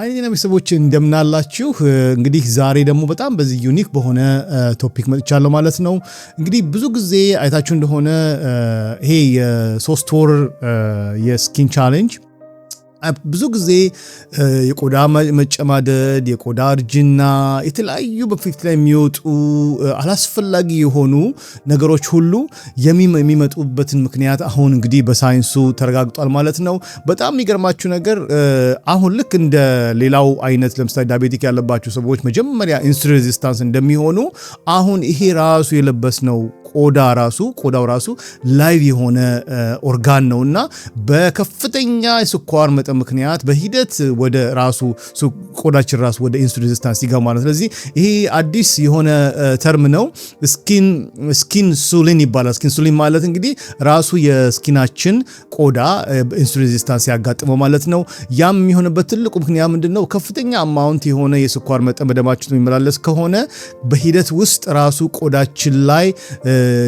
አይኔና ቤተሰቦች እንደምናላችሁ እንግዲህ ዛሬ ደግሞ በጣም በዚህ ዩኒክ በሆነ ቶፒክ መጥቻለሁ ማለት ነው። እንግዲህ ብዙ ጊዜ አይታችሁ እንደሆነ ይሄ የሶስት ወር የስኪን ቻሌንጅ ብዙ ጊዜ የቆዳ መጨማደድ፣ የቆዳ እርጅና፣ የተለያዩ በፊት ላይ የሚወጡ አላስፈላጊ የሆኑ ነገሮች ሁሉ የሚመጡበትን ምክንያት አሁን እንግዲህ በሳይንሱ ተረጋግጧል ማለት ነው። በጣም የሚገርማችሁ ነገር አሁን ልክ እንደ ሌላው አይነት ለምሳሌ ዳያቤቲክ ያለባቸው ሰዎች መጀመሪያ ኢንሱሊን ሬዚስታንስ እንደሚሆኑ አሁን ይሄ ራሱ የለበስነው ቆዳው ራሱ ላይቭ የሆነ ኦርጋን ነውና በከፍተኛ የስኳር መጠን ምክንያት በሂደት ወደ ራሱ ቆዳችን ራሱ ወደ ኢንሱሊን ሬዚስታንስ ይገባ ማለት። ስለዚህ ይሄ አዲስ የሆነ ተርም ነው። ስኪን ሱሊን ይባላል። ስኪን ሱሊን ማለት እንግዲህ ራሱ የስኪናችን ቆዳ ኢንሱሊን ሬዚስታንስ ያጋጥመው ማለት ነው። ያም የሚሆንበት ትልቁ ምክንያት ምንድነው? ከፍተኛ አማውንት የሆነ የስኳር መጠን በደማችን የሚመላለስ ከሆነ በሂደት ውስጥ ራሱ ቆዳችን ላይ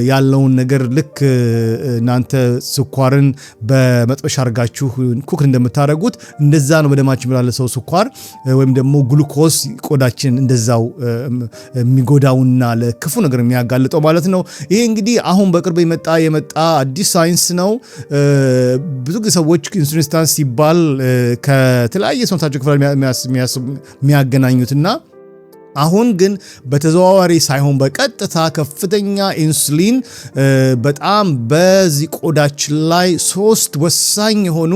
ያለውን ነገር ልክ እናንተ ስኳርን በመጥበሻ አርጋችሁ ኩክ እንደምታደርጉት እንደዛ ነው በደማችን የሚመላለሰው ስኳር ወይም ደግሞ ግሉኮስ ቆዳችን እንደዛው የሚጎዳውና ለክፉ ነገር የሚያጋልጠው ማለት ነው። ይሄ እንግዲህ አሁን በቅርብ የመጣ አዲስ ሳይንስ ነው። ብዙ ሰዎች ኢንሱሊን ሬዚስታንስ ሲባል ከተለያየ ሰውነታቸው ክፍል የሚያገናኙትና አሁን ግን በተዘዋዋሪ ሳይሆን በቀጥታ ከፍተኛ ኢንሱሊን በጣም በዚህ ቆዳችን ላይ ሶስት ወሳኝ የሆኑ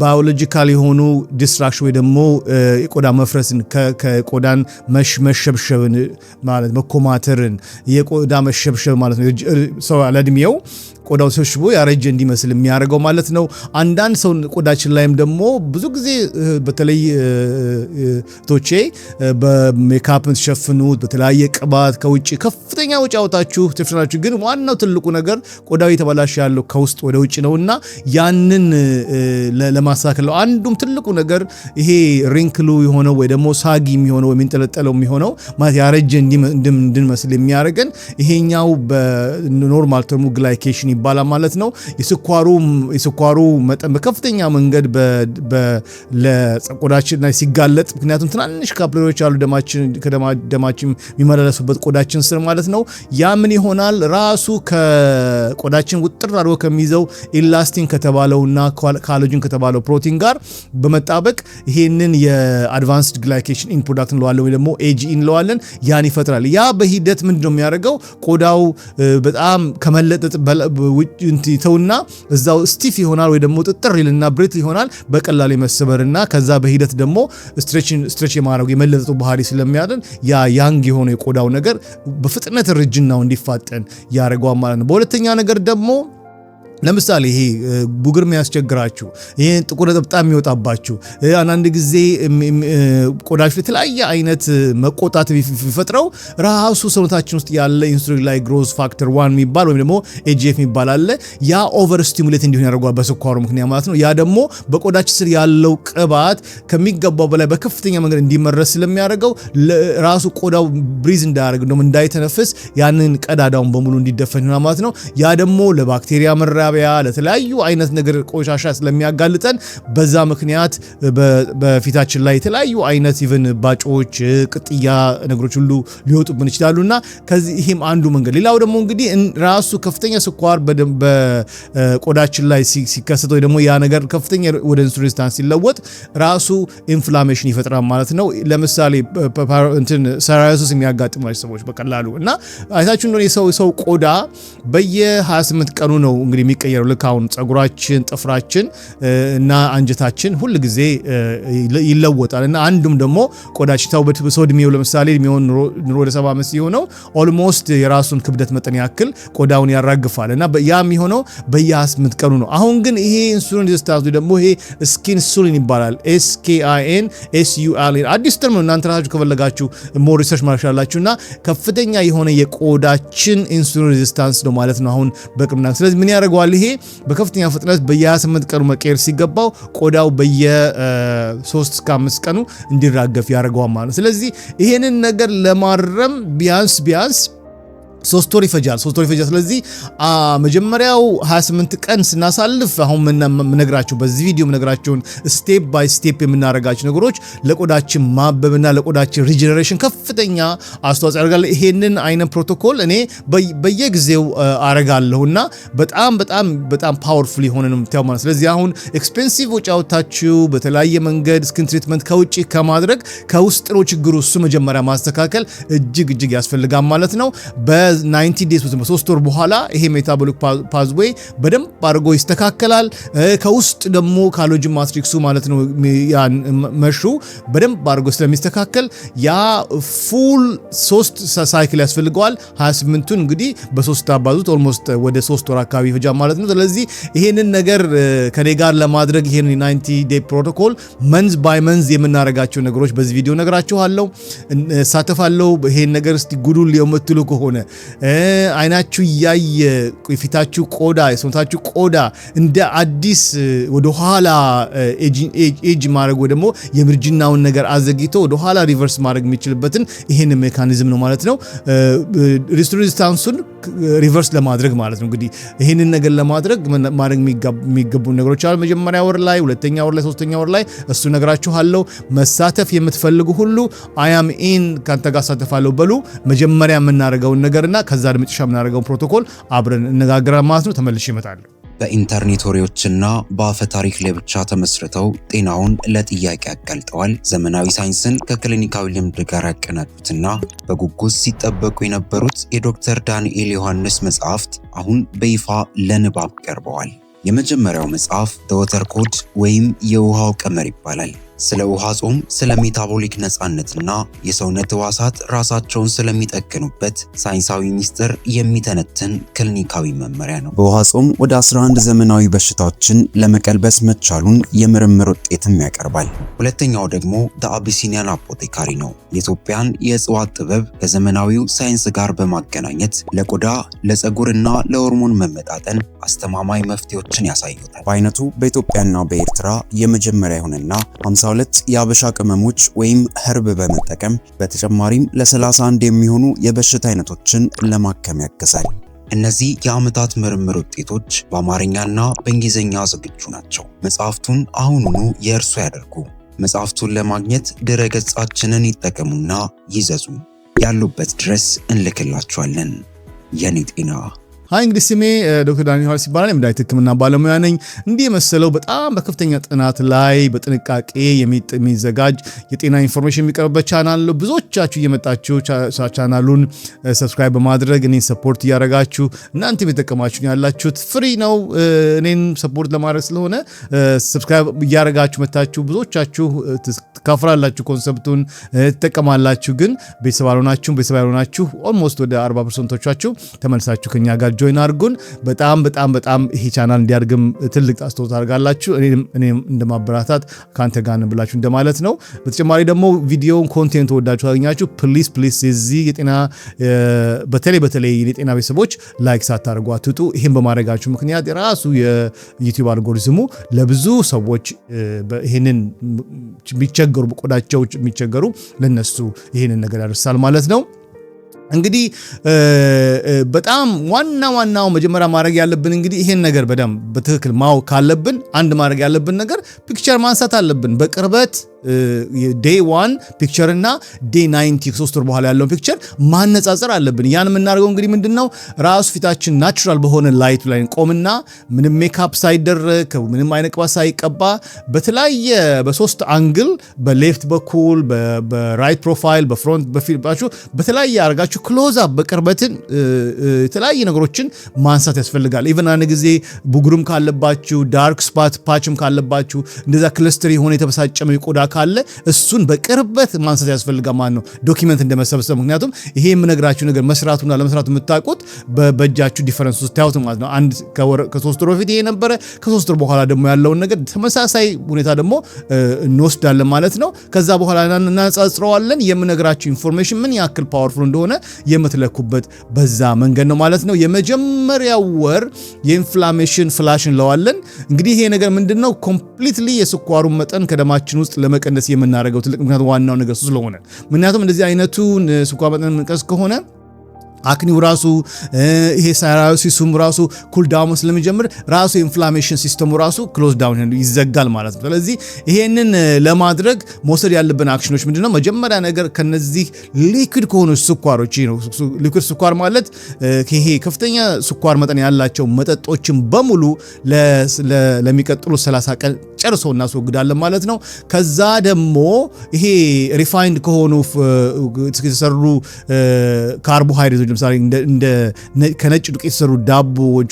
ባዮሎጂካል የሆኑ ዲስትራክሽን ወይ ደግሞ የቆዳ መፍረስን ከቆዳን መሸብሸብን ማለት መኮማተርን የቆዳ መሸብሸብ ማለት ነው። ሰው አለድሜው ቆዳው ተሸብሽቦ ያረጀ እንዲመስል የሚያደርገው ማለት ነው። አንዳንድ ሰው ቆዳችን ላይም ደግሞ ብዙ ጊዜ በተለይ ቶቼ በሜካፕ ተሸፍኑት በተለያየ ቅባት ከውጪ ከፍተኛ ወጪ አውጣችሁ ተሸፍናችሁ፣ ግን ዋናው ትልቁ ነገር ቆዳው የተበላሸ ያለው ከውስጥ ወደ ውጪ ነውና ያንን ለማስተካከል አንዱም ትልቁ ነገር ይሄ ሪንክሉ የሆነው ወይ ደግሞ ሳጊ የሚሆነው ወይ የሚንጠለጠለው የሚሆነው ማለት ያረጀ እንድንመስል የሚያደርገን ይሄኛው በኖርማል ተርሙ ግላይኬሽን ይባላል ማለት ነው። የስኳሩ መጠን በከፍተኛ መንገድ ለቆዳችን ላይ ሲጋለጥ፣ ምክንያቱም ትናንሽ ካፕለሪዎች አሉ ደማችን የሚመላለሱበት ቆዳችን ስር ማለት ነው። ያ ምን ይሆናል? ራሱ ከቆዳችን ውጥር አድርጎ ከሚይዘው ኢላስቲን ከተባለውና ኮላጅን ከተባለው ፕሮቲን ጋር በመጣበቅ ይሄንን የአድቫንስድ ግላይኬሽን ኢን ፕሮዳክት እንለዋለን ወይ ደግሞ ኤጂኢ እንለዋለን። ያን ይፈጥራል። ያ በሂደት ምንድነው የሚያደርገው? ቆዳው በጣም ከመለጠጥ ተውና እዛው ስቲፍ ይሆናል ወይ ደግሞ ጥጥር ይልና ብሬት ይሆናል በቀላል የመሰበርና ከዛ በሂደት ደግሞ ስትሬች የማድረግ የመለጠጡ ባህሪ ስለሚያደርግ ያ ያንግ የሆነ የቆዳው ነገር በፍጥነት ርጅናው እንዲፋጠን ያደርገዋል ማለት ነው። በሁለተኛ ነገር ደግሞ ለምሳሌ ይሄ ቡግር የሚያስቸግራችሁ፣ ይሄ ጥቁር ነጠብጣብ የሚወጣባችሁ፣ አንዳንድ ጊዜ ቆዳችሁ የተለያየ አይነት መቆጣት ቢፈጥረው ራሱ ሰውነታችን ውስጥ ያለ ኢንሱሊን ላይ ግሮዝ ፋክተር 1 የሚባል ወይም ደግሞ ኤጂኤፍ የሚባል አለ። ያ ኦቨር ስቲሙሌት እንዲሆን ያደርገዋል በስኳሩ ምክንያት ማለት ነው። ያ ደግሞ በቆዳችን ስር ያለው ቅባት ከሚገባው በላይ በከፍተኛ መንገድ እንዲመረስ ስለሚያደርገው ራሱ ቆዳው ብሪዝ እንዳያደርግ እንደውም እንዳይተነፍስ ያንን ቀዳዳውን በሙሉ እንዲደፈን ይሆናል ማለት ነው። ያ ደግሞ ለባክቴሪያ ለተለያዩ አይነት ነገር ቆሻሻ ስለሚያጋልጠን በዛ ምክንያት በፊታችን ላይ የተለያዩ አይነት ኢቭን ባጮች፣ ቅጥያ ነገሮች ሁሉ ሊወጡብን ይችላሉና ከዚህ ይሄም አንዱ መንገድ። ሌላው ደግሞ እንግዲህ ራሱ ከፍተኛ ስኳር በቆዳችን ላይ ሲከሰት ወይ ደግሞ ያ ነገር ከፍተኛ ወደ ኢንሱሊን ሬዚስታንስ ሲለወጥ ራሱ ኢንፍላሜሽን ይፈጥራል ማለት ነው። ለምሳሌ ሳይራያሲስ የሚያጋጥማቸው ሰዎች በቀላሉ እና አይታችሁ እንደሆነ የሰው ቆዳ በየ28 ቀኑ ነው እንግዲህ የሚቀየረው። ልክ አሁን ጸጉራችን፣ ጥፍራችን እና አንጀታችን ሁሉ ጊዜ ይለወጣል እና አንዱም ደግሞ ቆዳችን ሰው እድሜው ለምሳሌ እድሜውን ኑሮ ወደ 70 ዓመት ሲሆነው ኦልሞስት የራሱን ክብደት መጠን ያክል ቆዳውን ያራግፋል እና ያ የሚሆነው በየ28 ቀኑ ነው። አሁን ግን ይሄ ኢንሱሊን ሬዚስታንስ ደግሞ ይሄ ስኪን ሱሊን ይባላል። SKIN አዲስ ተርም ነው። እናንተ ራሳችሁ ከፈለጋችሁ ሞር ሪሰርች ማድረግ ትችላላችሁና ከፍተኛ የሆነ የቆዳችን ኢንሱሊን ሬዚስታንስ ነው ማለት ነው አሁን በቅርብና። ስለዚህ ምን ያደርገዋል? ይሄ በከፍተኛ ፍጥነት በየ28 ቀኑ መቀየር ሲገባው ቆዳው በየ3 እስከ 5 ቀኑ እንዲራገፍ ያደርገዋል ማለት ነው። ስለዚህ ይሄንን ነገር ለማረም ቢያንስ 3 ወር ይፈጃል። ስለዚህ መጀመሪያው 28 ቀን ስናሳልፍ አሁን ምነግራችሁ በዚህ ቪዲዮ ምነግራችሁን ስቴፕ ባይ ስቴፕ የምናደርጋቸው ነገሮች ለቆዳችን ማበብና ለቆዳችን ሪጀነሬሽን ከፍተኛ አስተዋጽኦ ያደርጋል። ይሄንን አይነት ፕሮቶኮል እኔ በየጊዜው አረጋለሁና በጣም ፓወርፉል የሆነ ነው የምታየው ማለት። ስለዚህ አሁን ኤክስፔንሲቭ ወጪ አውጥታችሁ በተለያየ መንገድ ስኪን ትሪትመንት ከውጪ ከማድረግ ከውስጥ ነው ችግሩ። እሱ መጀመሪያ ማስተካከል እጅግ ያስፈልጋል ማለት ነው። በ90 ዴይስ ውስጥ በ3 ወር በኋላ ይሄ ሜታቦሊክ ፓዝዌይ በደንብ አድርጎ ይስተካከላል። ከውስጥ ደግሞ ኮላጅን ማትሪክሱ ማለት ነው ያን መሹ በደንብ አድርጎ ስለሚስተካከል ያ ፉል 3 ሳይክል ያስፈልገዋል። 28ቱን እንግዲህ በ3 አባዙት ኦልሞስት ወደ 3 ወር አካባቢ ይፈጃል ማለት ነው። ስለዚህ ይሄንን ነገር ከኔ ጋር ለማድረግ ይሄን 90 ዴይ ፕሮቶኮል መንዝ ባይ መንዝ የምናረጋቸው ነገሮች በዚህ ቪዲዮ ነግራችኋለሁ፣ ሳተፋለሁ። ይሄን ነገር እስቲ ጉዱል የምትሉ ከሆነ አይናችሁ ያየ የፊታችሁ ቆዳ የሰውነታችሁ ቆዳ እንደ አዲስ ወደ ኋላ ኤጅ ማድረግ ወይ ደግሞ የምርጅናውን ነገር አዘግይቶ ወደ ኋላ ሪቨርስ ማድረግ የሚችልበትን ይሄን ሜካኒዝም ነው ማለት ነው። ሬዚስታንሱን ሪቨርስ ለማድረግ ማለት ነው። እንግዲህ ይሄንን ነገር ለማድረግ ማድረግ የሚገቡ ነገሮች አሉ። መጀመሪያ ወር ላይ፣ ሁለተኛ ወር ላይ፣ ሶስተኛ ወር ላይ እሱ ነግራችኋለሁ። መሳተፍ የምትፈልጉ ሁሉ አያም ኢን ካንተ ጋር ሳተፋለሁ በሉ። መጀመሪያ የምናደርገውን ነገርና ከዛ ለመጨረሻ የምናደርገውን ፕሮቶኮል አብረን እንነጋገራለን ማለት ነው። ተመልሼ እመጣለሁ። በኢንተርኔት ወሬዎችና በአፈ ታሪክ ላይ ብቻ ተመስርተው ጤናውን ለጥያቄ ያጋልጠዋል። ዘመናዊ ሳይንስን ከክሊኒካዊ ልምድ ጋር ያቀናጁትና በጉጉት ሲጠበቁ የነበሩት የዶክተር ዳንኤል ዮሐንስ መጽሐፍት አሁን በይፋ ለንባብ ቀርበዋል። የመጀመሪያው መጽሐፍ ዘ ወተር ኮድ ወይም የውሃው ቀመር ይባላል። ስለ ውሃ ጾም፣ ስለ ሜታቦሊክ ነፃነትና የሰውነት ህዋሳት ራሳቸውን ስለሚጠግኑበት ሳይንሳዊ ሚስጥር የሚተነትን ክሊኒካዊ መመሪያ ነው። በውሃ ጾም ወደ 11 ዘመናዊ በሽታዎችን ለመቀልበስ መቻሉን የምርምር ውጤትም ያቀርባል። ሁለተኛው ደግሞ ዘ አቢሲኒያን አፖቴካሪ ነው። የኢትዮጵያን የእጽዋት ጥበብ ከዘመናዊው ሳይንስ ጋር በማገናኘት ለቆዳ ለፀጉርና ለሆርሞን መመጣጠን አስተማማኝ መፍትሄዎችን ያሳዩታል። በአይነቱ በኢትዮጵያና በኤርትራ የመጀመሪያ የሆነና 52 የአበሻ ቅመሞች ወይም ህርብ በመጠቀም በተጨማሪም ለ31 የሚሆኑ የበሽታ አይነቶችን ለማከም ያግዛል። እነዚህ የዓመታት ምርምር ውጤቶች በአማርኛና በእንግሊዝኛ ዝግጁ ናቸው። መጽሐፍቱን አሁኑኑ የእርሱ ያደርጉ። መጽሐፍቱን ለማግኘት ድረ-ገጻችንን ይጠቀሙና ይዘዙ። ያሉበት ድረስ እንልክላችኋለን። የኔ ጤና። ሃይ እንግዲህ ስሜ ዶክተር ዳንኤል ዮሐንስ ይባላል። የመድኃኒት ሕክምና ባለሙያ ነኝ። እንዲህ የመሰለው በጣም በከፍተኛ ጥናት ላይ በጥንቃቄ የሚዘጋጅ የጤና ኢንፎርሜሽን የሚቀርብበት ቻናል ነው። ብዙዎቻችሁ እየመጣችሁ ቻናሉን ሰብስክራይብ በማድረግ እኔን ሰፖርት እያደረጋችሁ እናንተም የተጠቀማችሁ ያላችሁት ፍሪ ነው። እኔን ሰፖርት ለማድረግ ስለሆነ ሰብስክራይብ እያደረጋችሁ መታችሁ ብዙዎቻችሁ ትካፈላላችሁ፣ ኮንሰፕቱን ትጠቀማላችሁ። ግን ቤተሰብ ያልሆናችሁ ኦልሞስት ወደ 40%ዎቻችሁ ተመልሳችሁ ከኛ ጋር ጆይን አድርጉን። በጣም ይሄ ቻናል እንዲያድግም ትልቅ አስተዋጽኦ ታደርጋላችሁ። እኔም እንደማበረታታት ካንተ ጋር ነን ብላችሁ እንደማለት ነው። በተጨማሪ ደግሞ ቪዲዮውን ኮንቴንት ወዳችሁ ታገኛችሁ ፕሊዝ እዚህ የጤና በተለይ የጤና ቤተሰቦች ላይክ ሳታደርጉ አትውጡ። ይሄን በማድረጋችሁ ምክንያት የራሱ የዩቲዩብ አልጎሪዝሙ ለብዙ ሰዎች ይሄንን የሚቸገሩ በቆዳቸው የሚቸገሩ ለነሱ ይሄንን ነገር ያደርሳል ማለት ነው። እንግዲህ በጣም ዋናው መጀመሪያ ማድረግ ያለብን እንግዲህ ይሄን ነገር በደንብ በትክክል ማወቅ ካለብን አንድ ማድረግ ያለብን ነገር ፒክቸር ማንሳት አለብን በቅርበት ዴይ 1 ፒክቸር እና ዴይ 90 3 ወር በኋላ ያለውን ፒክቸር ማነጻጸር አለብን። ያን የምናደርገው እንግዲህ ምንድነው ራሱ ፊታችን ናቹራል በሆነ ላይት ላይ ቆምና ምንም ሜካፕ ሳይደረግ ምንም አይነት ቅባት ሳይቀባ በተለያየ በሶስት አንግል በሌፍት በኩል በራይት ፕሮፋይል በፍሮንት በፊልባችሁ በተለያየ አርጋችሁ ክሎዝ አፕ በቅርበትን የተለያየ ነገሮችን ማንሳት ያስፈልጋል። ኢቭን አንድ ጊዜ ቡግሩም ካለባችሁ ዳርክ ስፓት ፓችም ካለባችሁ እንደዛ ክለስተር የሆነ የተበሳጨመ ቆዳ ካለ እሱን በቅርበት ማንሳት ያስፈልጋል ማለት ነው። ዶክመንት እንደመሰብሰብ ምክንያቱም ይሄ የምነግራችሁ ነገር መስራቱና ለመስራቱ የምታውቁት በእጃችሁ ዲፈረንስ ውስጥ ታዩት ማለት ነው። አንድ ከ3 ወር በፊት ይሄ ነበረ፣ ከ3 ወር በኋላ ደግሞ ያለውን ነገር ተመሳሳይ ሁኔታ ደግሞ እንወስዳለን ማለት ነው። ከዛ በኋላ እናንጻጽረዋለን። የምነግራችሁ ኢንፎርሜሽን ምን ያክል ፓወርፉል እንደሆነ የምትለኩበት በዛ መንገድ ነው ማለት ነው። የመጀመሪያው ወር የኢንፍላሜሽን ፍላሽ እንለዋለን። እንግዲህ ይሄ ነገር ምንድነው ኮምፕሊትሊ የስኳሩን መጠን ከደማችን ውስጥ ለመቀነስ የምናደርገው ትልቅ ምክንያት ዋናው ነገር ስለሆነ ምክንያቱም እንደዚህ አይነቱ ስኳር መጠን መንቀስ ከሆነ አክኒው ራሱ ይሄ ሳይሮሲሱም ራሱ ኩል ዳውን ስለሚጀምር ራሱ ኢንፍላሜሽን ሲስተሙ ራሱ ክሎዝ ዳውን ይዘጋል ማለት ነው። ስለዚህ ይሄንን ለማድረግ መውሰድ ያለብን አክሽኖች ምንድነው? መጀመሪያ ነገር ከነዚህ ሊኩዊድ ከሆኑ ስኳሮች ነው። ሊኩዊድ ስኳር ማለት ይሄ ከፍተኛ ስኳር መጠን ያላቸው መጠጦችን በሙሉ ለሚቀጥሉ 30 ቀን ጨርሶ እናስወግዳለን ማለት ነው። ከዛ ደግሞ ይሄ ሪፋይንድ ከሆኑ የተሰሩ ካርቦሃይድሬቶች ለምሳሌ እንደ ከነጭ ዱቄት የተሰሩ ዳቦዎች፣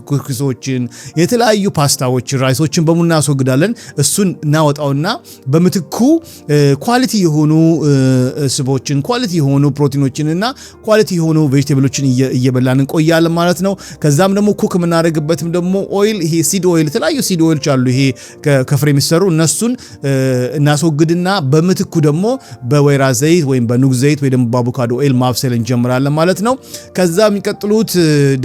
ኩኪሶችን፣ የተለያዩ ፓስታዎችን፣ ራይሶችን በሙሉ እናስወግዳለን። እሱን እናወጣውና በምትኩ ኳሊቲ የሆኑ ስቦችን፣ ኳሊቲ የሆኑ ፕሮቲኖችን እና ኳሊቲ የሆኑ ቬጂቴብሎችን እየበላን እንቆያለን ማለት ነው። ከዛም ደግሞ ኩክ የምናደርግበትም ደግሞ ኦይል፣ ይሄ ሲድ ኦይል፣ የተለያዩ ሲድ ኦይሎች አሉ ይሄ ከፍሬ የሚሰሩ እነሱን እናስወግድና በምትኩ ደግሞ በወይራ ዘይት ወይም በኑግ ዘይት ወይ ደግሞ በአቮካዶ ኦይል ማብሰል እንጀምራለን ማለት ነው። ከዛ የሚቀጥሉት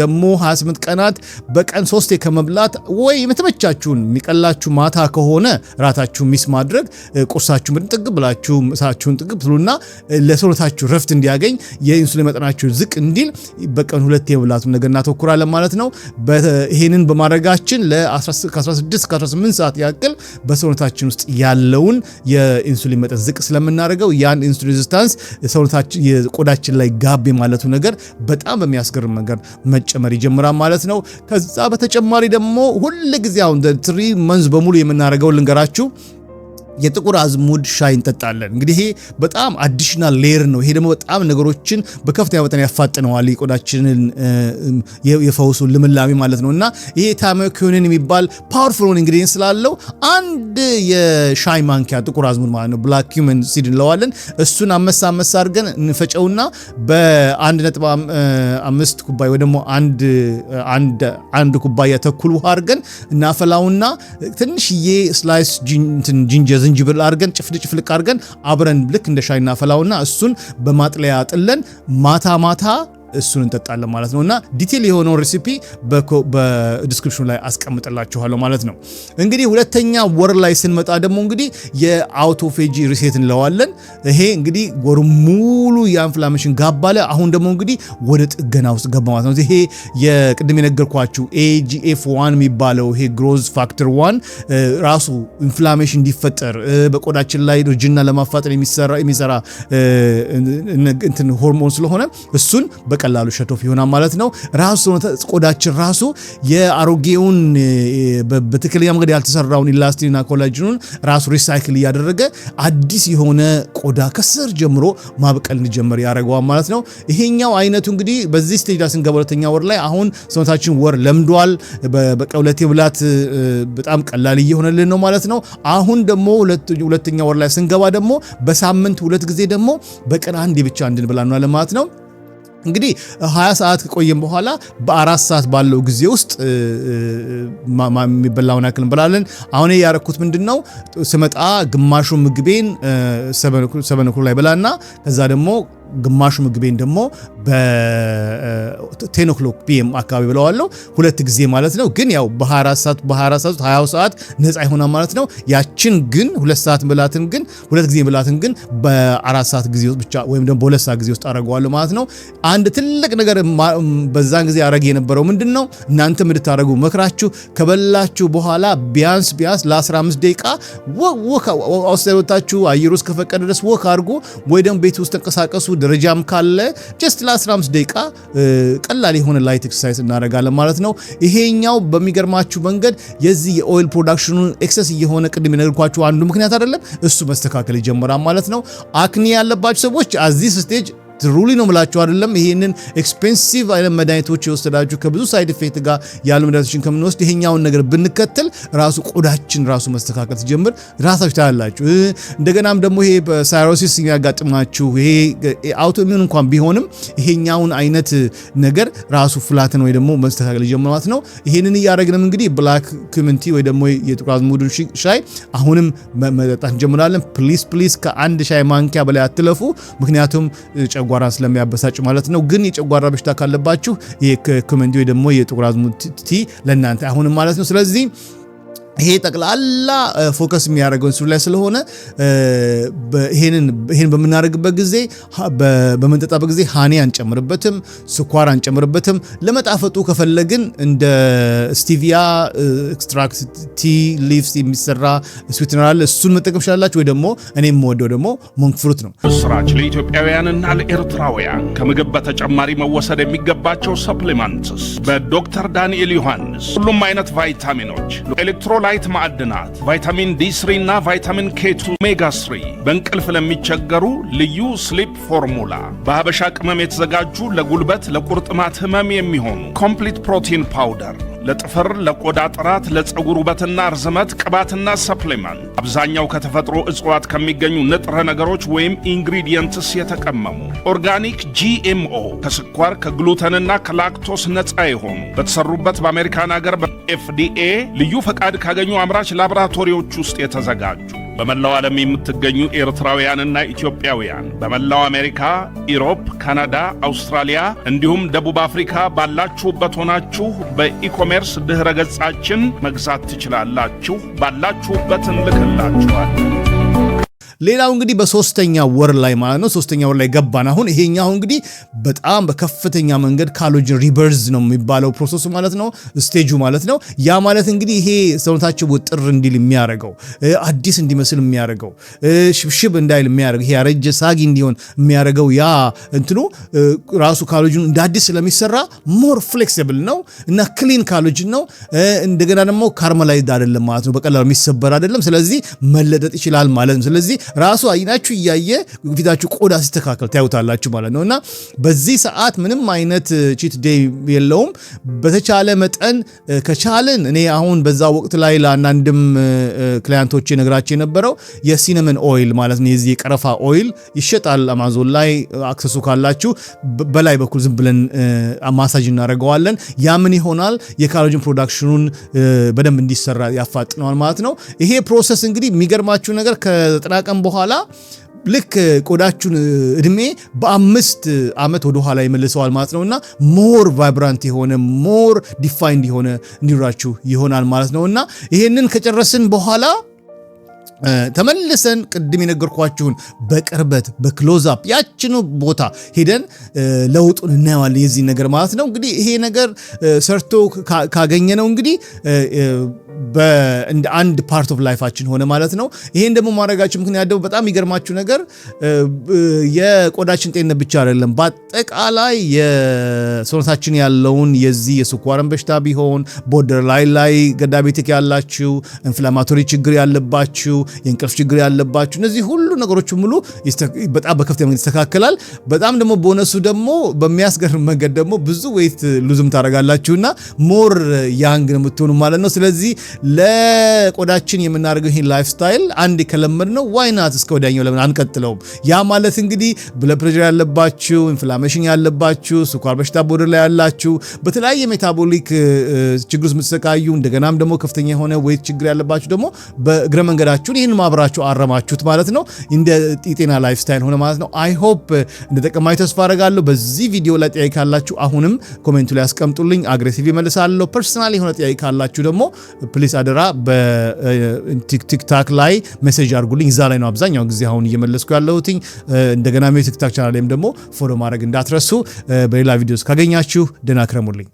ደግሞ 28 ቀናት በቀን 3 ከመብላት ወይ የምትመቻችሁን የሚቀላችሁ ማታ ከሆነ ራታችሁን ሚስ ማድረግ ቁርሳችሁን በጥግብ ብላችሁ ምሳችሁን ጥግብ ብሉና ለሰውነታችሁ ረፍት እንዲያገኝ የኢንሱሊን መጠናችሁ ዝቅ እንዲል በቀን 2 የመብላቱን ነገር እናተኩራለን ማለት ነው። ይሄንን በማድረጋችን ከ16 እስከ 18 ሰዓት ያክል በሰውነታችን ውስጥ ያለውን የኢንሱሊን መጠን ዝቅ ስለምናደርገው ያን ኢንሱሊን ሬዚስታንስ ሰውነታችን የቆዳችን ላይ ጋብ ማለቱ ነገር በጣም በሚያስገርም ነገር መጨመር ይጀምራል ማለት ነው። ከዛ በተጨማሪ ደግሞ ሁሉ ጊዜ አሁን 3 መንዝ በሙሉ የምናደርገው ልንገራችሁ የጥቁር አዝሙድ ሻይ እንጠጣለን። እንግዲህ ይሄ በጣም አዲሽናል ሌየር ነው። ይሄ ደግሞ በጣም ነገሮችን በከፍተኛ መጠን ያፋጥነዋል የቆዳችንን የፈውሱን ልምላሜ ማለት ነውና ይሄ ታማኪዮኒን የሚባል ፓወርፉል ኢንግሪዲየንት ስላለው አንድ የሻይ ማንኪያ ጥቁር አዝሙድ ማለት ነው ብላክ ኪዩመን ሲድ እንለዋለን። እሱን አመሳ አድርገን እንፈጨውና በ1.5 ኩባያ ወይ ደግሞ አንድ ኩባያ ተኩል ውሃ አድርገን እናፈላውና ትንሽዬ ስላይስ ዝንጅብል አድርገን ጭፍልቅ አድርገን አብረን ልክ እንደ ሻይ እናፈላውና እሱን በማጥለያ ጥለን ማታ እሱን እንጠጣለን ማለት ነውና ዲቴል የሆነው ሬሲፒ በዲስክሪፕሽኑ ላይ አስቀምጥላችኋለሁ ማለት ነው። እንግዲህ ሁለተኛ ወር ላይ ስንመጣ ደግሞ እንግዲህ የአውቶፌጂ ሪሴት እንለዋለን። ይሄ እንግዲህ ወር ሙሉ የኢንፍላሜሽን ጋባለ አሁን ደግሞ እንግዲህ ወደ ጥገና ውስጥ ገባ ማለት ነው። ይሄ የቅድም የነገርኳችሁ AGF1 የሚባለው ይሄ ግሮዝ ፋክተር 1 ራሱ ኢንፍላሜሽን እንዲፈጠር በቆዳችን ላይ እርጅና ለማፋጠን የሚሰራ እንትን ሆርሞን ስለሆነ እሱን በቀላሉ ሸቶፍ ይሆናል ማለት ነው። ራሱ ቆዳችን ራሱ የአሮጌውን በትክክለኛ መንገድ ያልተሰራውን ኢላስቲንና ኮላጅኑን ራሱ ሪሳይክል እያደረገ አዲስ የሆነ ቆዳ ከስር ጀምሮ ማብቀል እንዲጀምር ያደርገዋል ማለት ነው። ይሄኛው አይነቱ እንግዲህ በዚህ ስቴጅ ላይ ስንገባ ሁለተኛ ወር ላይ አሁን ሰውነታችን ወር ለምዷል። በቀን 2 ብላት በጣም ቀላል እየሆነልን ነው ማለት ነው። አሁን ደግሞ ሁለተኛ ወር ላይ ስንገባ ደግሞ በሳምንት 2 ጊዜ ደግሞ በቀን 1 ብቻ እንድንበላ ነው ማለት ነው። እንግዲህ 20 ሰዓት ከቆየን በኋላ በ4 ሰዓት ባለው ጊዜ ውስጥ የሚበላውን ያክል እንበላለን። አሁን ያረኩት ምንድነው ስመጣ ግማሹ ምግቤን 7 ላይ በላና ከዛ ደግሞ ግማሹ ምግቤን ደግሞ በ10 o'clock PM አካባቢ ብለዋለሁ 2 ጊዜ ማለት ነው። ግን ያው በ24 ሰዓት 20 ሰዓት ነፃ ይሆናል ማለት ነው። ያችን ግን 2 ሰዓት ብላትን ግን 2 ጊዜ ብላትን ግን በ4 ሰዓት ጊዜ ውስጥ ብቻ ወይም ደግሞ በ2 ሰዓት ጊዜ ውስጥ አደርገዋለሁ ማለት ነው። አንድ ትልቅ ነገር በዛን ጊዜ አረግ የነበረው ምንድነው እናንተ ምድታረጉ መክራችሁ ከበላችሁ በኋላ ቢያንስ ለ15 ደቂቃ ወጣችሁ አየር ውስጥ ከፈቀደ ድረስ ወክ አድርጉ ወይ ደግሞ ቤት ውስጥ ተንቀሳቀሱ። ደረጃም ካለ ጀስት ለ15 ደቂቃ ቀላል የሆነ ላይት ኤክሰርሳይዝ እናደርጋለን ማለት ነው። ይሄኛው በሚገርማችሁ መንገድ የዚህ የኦይል ፕሮዳክሽኑን ኤክሰስ እየሆነ ቅድም የነገርኳችሁ አንዱ ምክንያት አይደለም፣ እሱ መስተካከል ይጀምራል ማለት ነው። አክኒ ያለባችሁ ሰዎች አዚስ ስቴጅ ሩሊ ነው ምላችሁ አይደለም። ይሄንን ኤክስፔንሲቭ አይነት መድኃኒቶች የወሰዳችሁ ከብዙ ሳይድ ኢፌክት ጋር ያሉ መድኃኒቶችን ከምንወስድ ይሄኛውን ነገር ብንከተል ራሱ ቆዳችን ራሱ መስተካከል ሲጀምር ራሳችሁ ታያላችሁ። እንደገናም ደግሞ ይሄ ሳይሮሲስ የሚያጋጥማችሁ ይሄ አውቶኢሚዩን እንኳን ቢሆንም ይሄኛውን አይነት ነገር ራሱ ፍላተን ወይ ደግሞ መስተካከል ይጀምራል ነው። ይሄንን እያደረግንም እንግዲህ ብላክ ኪዩመን ወይ ደግሞ የጥቁር አዝሙድ ሻይ አሁንም መጠጣት እንጀምራለን። ፕሊዝ ከአንድ ሻይ ማንኪያ በላይ አትለፉ፣ ምክንያቱም ጨጓራ ስለሚያበሳጭ ማለት ነው። ግን የጨጓራ በሽታ ካለባችሁ የኪዩመን ወይ ደግሞ የጥቁር አዝሙድ ቲ ለእናንተ አሁንም ማለት ነው። ስለዚህ ይሄ ጠቅላላ ፎከስ የሚያደርገው እሱ ላይ ስለሆነ ይሄን በምናደርግበት ጊዜ በመንጠጣበት ጊዜ ሃኒ አንጨምርበትም፣ ስኳር አንጨምርበትም። ለመጣፈጡ ከፈለግን እንደ ስቲቪያ ኤክስትራክት ቲ ሊቭስ የሚሰራ ስዊትነር አለ፣ እሱን መጠቀም ትችላላችሁ። ወይ ደግሞ እኔ የምወደው ደግሞ ሞንክ ፍሩት ነው። ስራች ለኢትዮጵያውያንና ለኤርትራውያን ከምግብ በተጨማሪ መወሰድ የሚገባቸው ሰፕሊመንትስ በዶክተር ዳንኤል ዮሐንስ ሁሉም አይነት ቫይታሚኖች፣ ኤሌክትሮላይት ማዕድናት፣ ቫይታሚን ዲ3 እና ቫይታሚን ኬ2፣ ኦሜጋ 3 በእንቅልፍ ለሚቸገሩ ልዩ ስሊፕ ፎርሙላ፣ በሀበሻ ቅመም የተዘጋጁ ለጉልበት ለቁርጥማት ህመም የሚሆኑ ኮምፕሊት ፕሮቲን ፓውደር፣ ለጥፍር ለቆዳ ጥራት ለፀጉር ውበትና ርዝመት ቅባትና ሰፕሊመንት አብዛኛው ከተፈጥሮ እጽዋት ከሚገኙ ንጥረ ነገሮች ወይም ኢንግሪዲየንትስ የተቀመሙ ኦርጋኒክ GMO ከስኳር ከግሉተንና ከላክቶስ ነፃ የሆኑ በተሰሩበት በአሜሪካን ሀገር በFDA ልዩ ፈቃድ ካገኙ አምራች ላቦራቶሪዎች ውስጥ የተዘጋጁ በመላው ዓለም የምትገኙ ኤርትራውያንና ኢትዮጵያውያን በመላው አሜሪካ፣ ኢሮፕ፣ ካናዳ፣ አውስትራሊያ እንዲሁም ደቡብ አፍሪካ ባላችሁበት ሆናችሁ በኢኮሜርስ ድህረ ገጻችን መግዛት ትችላላችሁ። ባላችሁበት እንልክላችኋለን። ሌላው እንግዲህ በሶስተኛ ወር ላይ ማለት ነው። ሶስተኛ ወር ላይ ገባን። አሁን ይሄኛው እንግዲህ በጣም በከፍተኛ መንገድ ኮላጅን ሪበርዝ ነው የሚባለው ፕሮሰሱ ማለት ነው፣ ስቴጁ ማለት ነው። ያ ማለት እንግዲህ ይሄ ሰውነታችን ውጥር እንዲል የሚያደርገው አዲስ እንዲመስል የሚያደርገው ሽብሽብ እንዳይል የሚያደርገው ይሄ ያረጀ ሳጊ እንዲሆን የሚያደርገው ያ እንትኑ ራሱ ኮላጅኑ እንደ አዲስ ስለሚሰራ ሞር ፍሌክሲብል ነው እና ክሊን ኮላጅን ነው። እንደገና ደግሞ ካርመላይዝድ አይደለም ማለት ነው፣ በቀላሉ የሚሰበር አይደለም። ስለዚህ መለጠጥ ይችላል ማለት ነው። ስለዚህ ራሱ አይናችሁ እያየ ፊታችሁ ቆዳ ሲስተካከል ታዩታላችሁ ማለት ነውና በዚህ ሰዓት ምንም አይነት ቺት ዴይ የለውም። በተቻለ መጠን ከቻልን እኔ አሁን በዛ ወቅት ላይ ለአንዳንድም ክላይንቶቼ ነግራቸው የነበረው የሲነመን ኦይል ማለት ነው፣ የዚህ የቀረፋ ኦይል ይሸጣል አማዞን ላይ አክሰሱ ካላችሁ በላይ በኩል ዝም ብለን ማሳጅ እናደርገዋለን። ያ ምን ይሆናል የኮላጅን ፕሮዳክሽኑን በደንብ እንዲሰራ ያፋጥነዋል ማለት ነው። ይሄ ፕሮሰስ እንግዲህ የሚገርማችሁ ነገር ከ90 ቀን በኋላ ልክ ቆዳችሁን እድሜ በ5 ዓመት ወደ ኋላ ይመልሰዋል ማለት ነውና ሞር ቫይብራንት የሆነ ሞር ዲፋይንድ የሆነ እንዲኖራችሁ ይሆናል ማለት ነውና ይሄንን ከጨረስን በኋላ ተመልሰን ቅድም የነገርኳችሁን በቅርበት በክሎዝ አፕ ያችኑ ቦታ ሄደን ለውጡን እናየዋለን የዚህ ነገር ማለት ነው። እንግዲህ ይሄ ነገር ሰርቶ ካገኘ ነው እንግዲህ እንደ አንድ ፓርት ኦፍ ላይፋችን ሆነ ማለት ነው። ይሄን ደግሞ ማድረጋችን ምክንያት ደግሞ በጣም ይገርማችሁ ነገር የቆዳችን ጤንነት ብቻ አይደለም፣ በአጠቃላይ የሰውነታችን ያለውን የዚህ የስኳርን በሽታ ቢሆን ቦርደር ላይ ገዳቤቲክ ያላችሁ፣ ኢንፍላማቶሪ ችግር ያለባችሁ፣ የእንቅልፍ ችግር ያለባችሁ እነዚህ ሁሉ ነገሮች ሙሉ በጣም በከፍተኛ መንገድ ይስተካከላል። በጣም ደግሞ ቦነሱ ደግሞ በሚያስገርም መንገድ ደግሞ ብዙ ዌይት ሉዝም ታደርጋላችሁና ሞር ያንግ ነው የምትሆኑ ማለት ነው። ስለዚህ ለቆዳችን የምናደርገው ይሄን ላይፍ ስታይል አንድ ከለመድነው ዋይናት እስከ ወዲያኛው ለምን አንቀጥለውም? ያ ማለት እንግዲህ ብለድ ፕሬሸር ያለባችሁ፣ ኢንፍላሜሽን ያለባችሁ፣ ስኳር በሽታ ቦርደር ላይ ያላችሁ፣ በተለያየ ሜታቦሊክ ችግር ውስጥ የምትሰቃዩ እንደገናም ደግሞ ከፍተኛ የሆነ ዌይት ችግር ያለባችሁ ደግሞ በእግረ መንገዳችሁን ይህን ማብራችሁ አረማችሁት ማለት ነው። እንደ ጤና ላይፍ ስታይል ሆነ ማለት ነው። አይ ሆፕ እንደጠቀማችሁ ተስፋ አደርጋለሁ። በዚህ ቪዲዮ ላይ ጥያቄ ካላችሁ አሁንም ኮሜንቱ ላይ አስቀምጡልኝ፣ አግሬሲቭ ይመልሳለሁ። ፐርሰናል የሆነ ጥያቄ ካላችሁ ደግሞ ፕሊስ አደራ በቲክታክ ላይ ሜሴጅ አድርጉልኝ። እዛ ላይ ነው አብዛኛው ጊዜ አሁን እየመለስኩ ያለሁት። እንደገና የቲክታክ ቻናሌም ደግሞ ፎሎ ማድረግ እንዳትረሱ። በሌላ ቪዲዮስ ካገኛችሁ ደህና ክረሙልኝ።